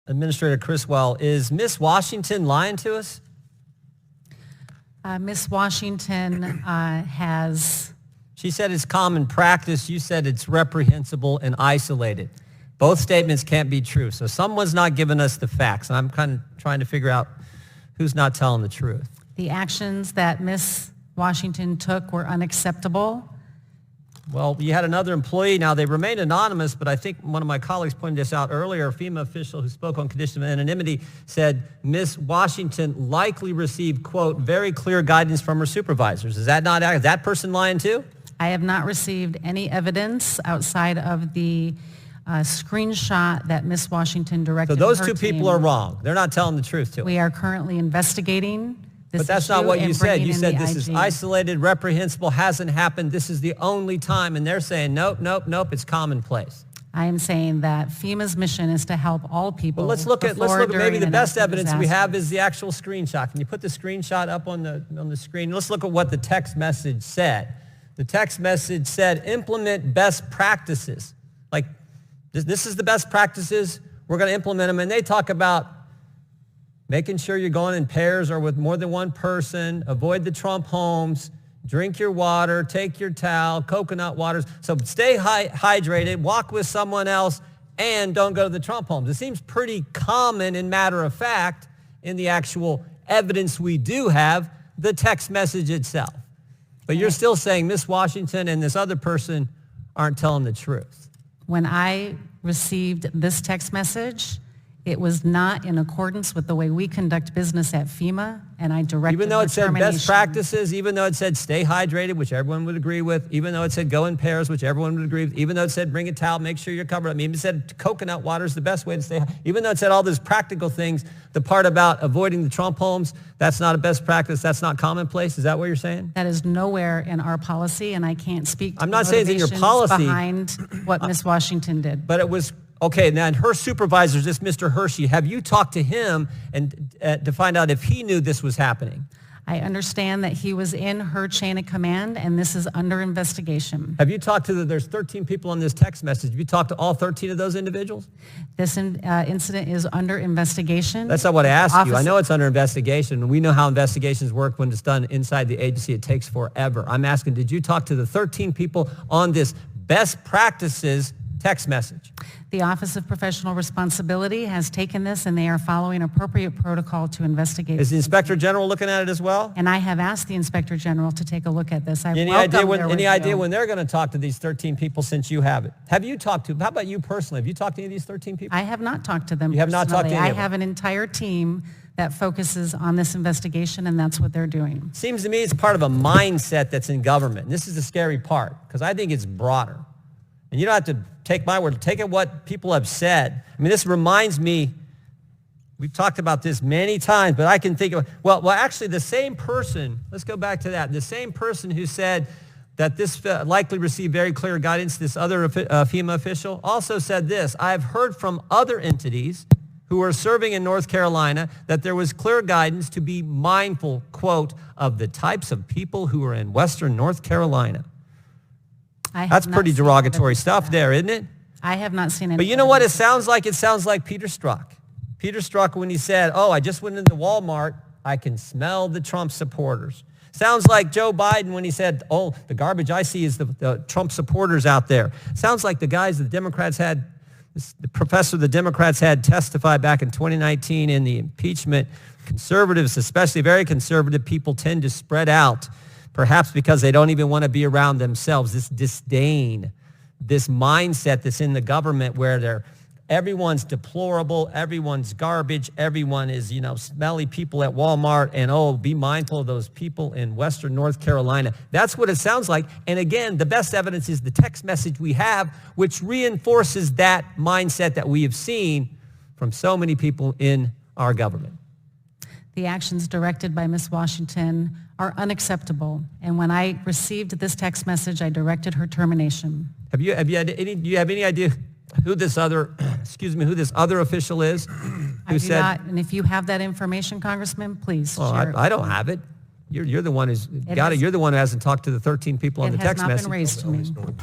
Administrator Criswell, is Miss Washington lying to us? Ms. Washington has... She said it's common practice. You said it's reprehensible and isolated. Both statements can't be true. So someone's not giving us the facts. And I'm kind of trying to figure out who's not telling the truth. The actions that Ms. Washington took were unacceptable. Well, you had another employee. Now, they remain anonymous, but I think one of my colleagues pointed this out earlier. A FEMA official who spoke on condition of anonymity said Ms. Washington likely received, quote, very clear guidance from her supervisors. Is that person lying too? I have not received any evidence outside of the screenshot that Ms. Washington directed. So those her two people are wrong. They're not telling the truth to us. We are currently investigating this But that's issue not what you and said. bringing You in said the this is IG. isolated, reprehensible, hasn't happened. This is the only time. And they're saying, nope, nope, nope, it's commonplace. I am saying that FEMA's mission is to help all people. Well, let's look at before, maybe during, the and best after evidence we disaster. have is the actual screenshot. Can you put the screenshot up on the screen? Let's look at what the text message said. The text message said, implement best practices. Like, this is the best practices. We're going to implement them. And they talk about making sure you're going in pairs or with more than one person, avoid the Trump homes, drink your water, take your towel, coconut waters. So stay hydrated, walk with someone else, and don't go to the Trump homes. It seems pretty common and matter of fact in the actual evidence we do have, the text message itself. But you're still saying Miss Washington and this other person aren't telling the truth. When I received this text message, it was not in accordance with the way we conduct business at FEMA, and I directed Even though it said termination. best practices, even though it said stay hydrated, which everyone would agree with, even though it said go in pairs, which everyone would agree with, even though it said bring a towel, make sure you're covered. I mean, it said coconut water is the best way to stay, even though it said all those practical things, the part about avoiding the Trump homes, that's not a best practice, that's not commonplace. Is that what you're saying? That is nowhere in our policy, and I can't speak to I'm not saying it's in your motivations policy. behind what Ms. Washington did. But it was, okay, now her supervisor, this Mr. Hershey, have you talked to him and to find out if he knew this was happening? I understand that he was in her chain of command, and this is under investigation. Have you talked to there's 13 people on this text message. Have you talked to all 13 of those individuals? This incident is under investigation. That's not what I asked you. I know it's under investigation, and we know how investigations work when it's done inside the agency. It takes forever. I'm asking, did you talk to the 13 people on this best practices text message? The Office of Professional Responsibility has taken this, and they are following appropriate protocol to investigate. Is the Inspector General looking at it as well? And I have asked the Inspector General to take a look at this. Any idea when they're going to talk to these 13 people since you have it? Have you talked to, how about you personally? Have you talked to any of these 13 people? I have not talked to them. You have not talked to any I of them? have an entire team that focuses on this investigation, and that's what they're doing. Seems to me it's part of a mindset that's in government. And this is the scary part, because I think it's broader. And you don't have to take my word. Take it what people have said. I mean, this reminds me, we've talked about this many times, but I can think of, well, actually the same person, let's go back to that. The same person who said that this likely received very clear guidance, this other FEMA official, also said this: I've heard from other entities who are serving in North Carolina that there was clear guidance to be mindful, quote, of the types of people who are in Western North Carolina. That's pretty derogatory stuff there, isn't it? I have not seen it. But you know what it sounds like? It sounds like Peter Strzok. Peter Strzok, when he said, I just went into Walmart, I can smell the Trump supporters. Sounds like Joe Biden when he said, the garbage I see is the Trump supporters out there. Sounds like the guys the Democrats had, the professor the Democrats had testify back in 2019 in the impeachment. Conservatives, especially very conservative people, tend to spread out, perhaps because they don't even want to be around themselves. This disdain, this mindset that's in the government where everyone's deplorable, everyone's garbage, everyone is, smelly people at Walmart, and be mindful of those people in Western North Carolina. That's what it sounds like. And again, the best evidence is the text message we have, which reinforces that mindset that we have seen from so many people in our government. The actions directed by Ms. Washington are unacceptable. And when I received this text message, I directed her termination. Do you have any idea who this other, who this other official is? I do not, and if you have that information, Congressman, please share it. I don't have it. You're the one who's got it. You're the one who hasn't talked to the 13 people on the text message. It has not been raised to me.